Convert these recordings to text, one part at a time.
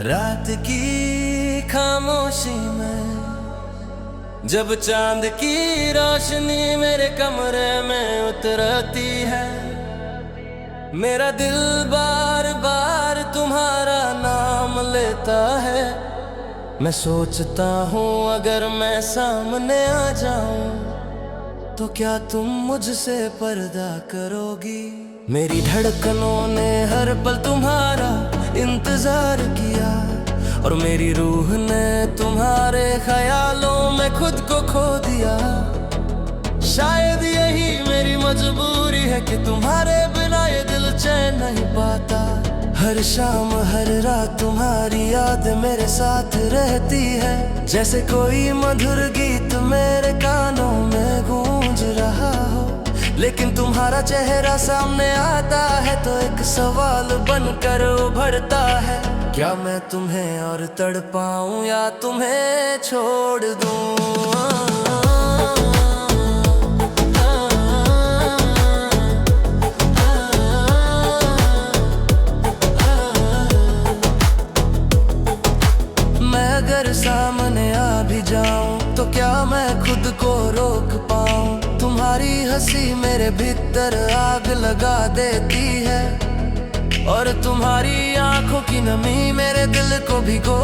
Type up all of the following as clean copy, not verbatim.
रात की खामोशी में जब चांद की रोशनी मेरे कमरे में उतरती है, मेरा दिल बार बार तुम्हारा नाम लेता है। मैं सोचता हूँ अगर मैं सामने आ जाऊं तो क्या तुम मुझसे पर्दा करोगी। मेरी धड़कनों ने हर पल तुम्हारा इंतजार किया और मेरी रूह ने तुम्हारे ख्यालों में खुद को खो दिया। शायद यही मेरी मजबूरी है कि तुम्हारे बिना ये दिल चैन नहीं पाता। हर शाम हर रात तुम्हारी याद मेरे साथ रहती है, जैसे कोई मधुर गीत मेरे कानों में गूंज रहा हो। लेकिन तुम्हारा चेहरा सामने आता है तो एक सवाल बनकर उभरता है, क्या मैं तुम्हें और तड़पाऊं या तुम्हें छोड़ दूं। अगर सामने आ भी जाऊं तो क्या मैं खुद को रोक पाऊं। तुम्हारी हंसी मेरे भीतर आग लगा देती है और तुम्हारी आंखों की नमी मेरे दिल को भिगो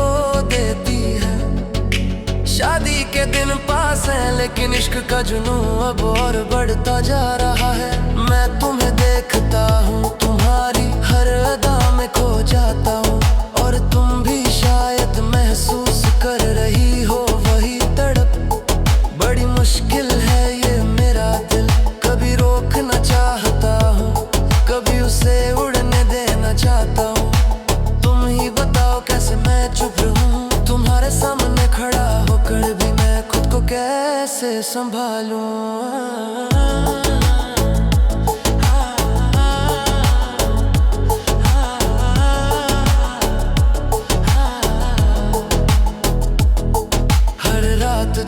देती है। शादी के दिन पास है लेकिन इश्क का जुनून अब और बढ़ता जा रहा है। मैं तुम्हें देखता हूँ, तुम्हारी हर अदा में खो जाता हूँ और तुम भी शायद महसूस कर रही हो वही तड़प। बड़ी मुश्किल है ये मेरा दिल, कभी रोकना चाहता हूँ, कभी उसे उड़ने देना चाहता हूँ। तुम ही बताओ कैसे मैं चुप रहूं, तुम्हारे सामने खड़ा होकर भी मैं खुद को कैसे संभालूं।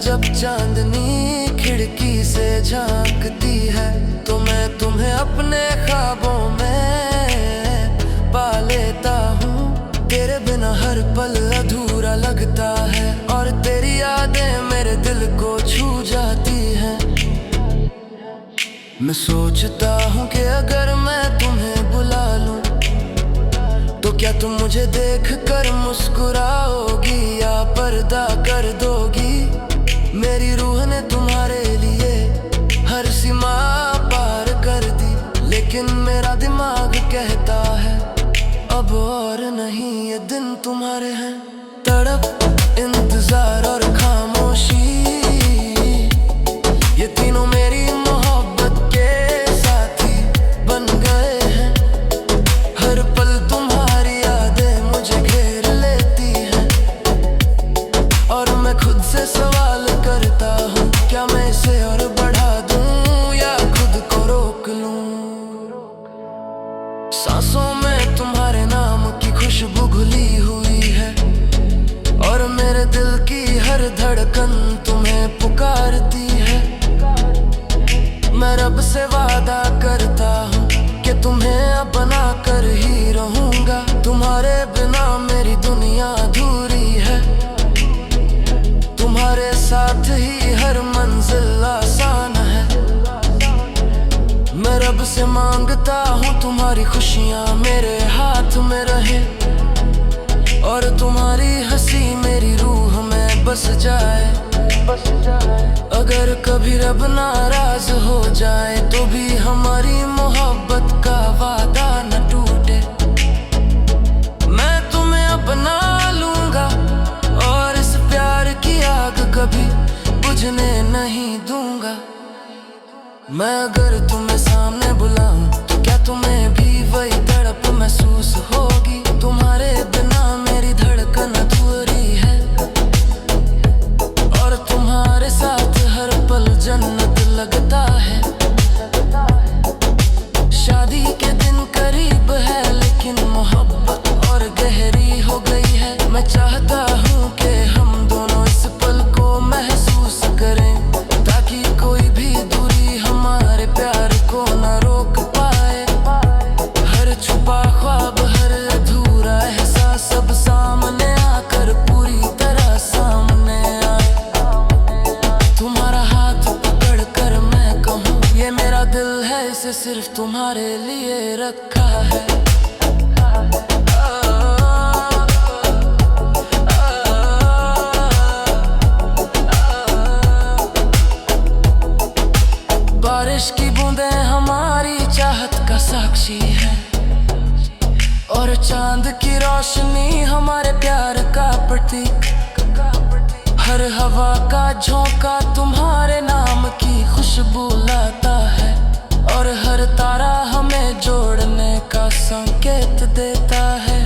जब चांदनी खिड़की से झांकती है तो मैं तुम्हें अपने ख्वाबों में पा लेता हूँ। तेरे बिना हर पल अधूरा लगता है और तेरी यादें मेरे दिल को छू जाती हैं। मैं सोचता हूँ कि अगर मैं तुम्हें बुला लूं तो क्या तुम मुझे देख कर मुस्कुराओगी या पर्दा कर दोगी। मेरी रूह ने तुम्हारे लिए हर सीमा पार कर दी, लेकिन मेरा दिमाग कहता है अब और नहीं ये दिन तुम्हारे हैं। तड़प, इंतजार और खामोशी, ये तीनों मेरी मोहब्बत के साथी बन गए हैं। हर पल तुम्हारी यादें मुझे घेर लेती हैं और मैं खुद से सवाल करता हूँ, क्या मैं इसे और बढ़ा दूं या खुद को रोक लूं। सांसों में तुम्हारे नाम की खुशबू घुली हुई है और मेरे दिल की हर धड़कन तुम्हें पुकारती है। मैं रब से वादा करता हूँ कि तुम्हें अपना कर ही रहूंगा। तुम्हारे बिना मेरी दुनिया अधूरी है, तुम्हारे साथ ही हर मंजिल आसान है। मैं रब से मांगता हूँ तुम्हारी खुशियाँ मेरे हाथ में रहे और तुम्हारी हंसी मेरी रूह में बस जाए। अगर कभी रब नाराज हो जाए तो भी हमारी मोहब्बत का वादा न टूटे। मैं तुम्हें अपना लूंगा और इस प्यार की आग कभी बुझने नहीं दूंगा। मैं अगर तुम्हें सामने बुलाऊं तो क्या तुम्हें भी वही तड़प महसूस होगी। तुम्हारे बिना मेरी धड़कन अधूरी है और तुम्हारे साथ हर पल जन्नत लगता है। शादी के दिन करीब है लेकिन मोहब्बत और गहरी हो गई है। मैं चाहता हूँ कि हम दोनों इस पल को महसूस करें ताकि कोई भी दूरी हमारे प्यार रखा है। बारिश की बूंदें हमारी चाहत का साक्षी है, और चांद की रोशनी हमारे प्यार का प्रतीक। हर हवा का झोंका तुम्हारे नाम की खुशबू लाता है, और हर तारा हमें जोड़ने का संकेत देता है।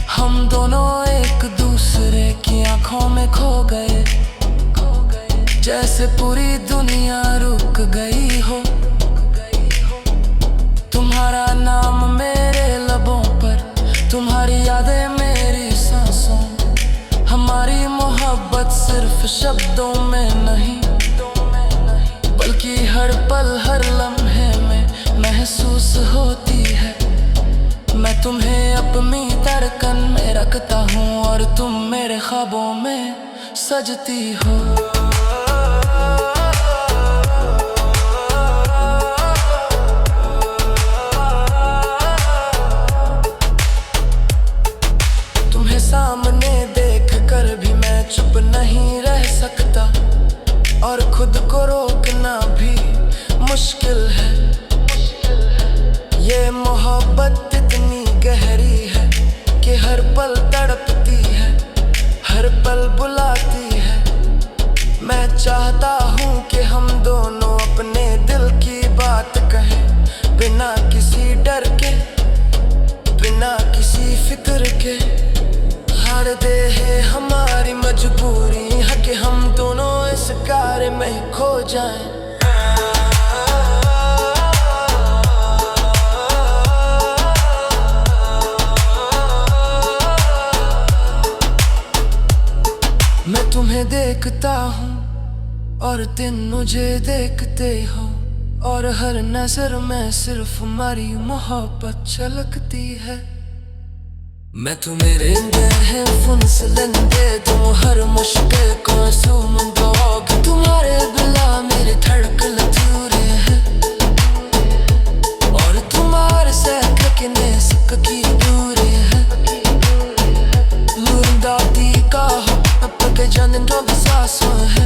हम दोनों एक दूसरे की आंखों में खो गए, जैसे पूरी दुनिया रुक गई हो। तुम्हारा नाम मेरे लबों पर, तुम्हारी यादें मेरी सांसों। हमारी मोहब्बत सिर्फ शब्दों में नहीं, बल्कि हर पल हर लम्हे में महसूस होती है। मैं तुम्हें अपनी धड़कन में रखता हूँ, और तुम मेरे ख्वाबों में सजती हो। तुम्हें सामने देख कर भी मैं चुप नहीं रह सकता, और खुद को रोकना भी मुश्किल है। ये मोहब्बत इतनी गहरी है कि हर पल तड़पती है, हर पल बुलाती है। मैं चाहता हूँ कि हम दोनों अपने दिल की बात कहें, बिना किसी डर के, बिना किसी फिक्र के। हार दे है हमारी मजबूरी है कि हम दोनों इस कार्य में खो जाएं। मैं तुम्हें देखता हूँ और दिन मुझे देखते हो, और हर नजर में सिर्फ हमारी मोहब्बत झलकती है। मैं तुम्हें रेंदे हैं फुंसलंदे तुम हर मुश्किल को सूम दोगे। तुम्हारे बिना मेरे धड़कन अधूरे हैं, और तुम्हारे सहकने सबकी दूरी है। लूंदाती का हो अब के जन्म तो बसासों है।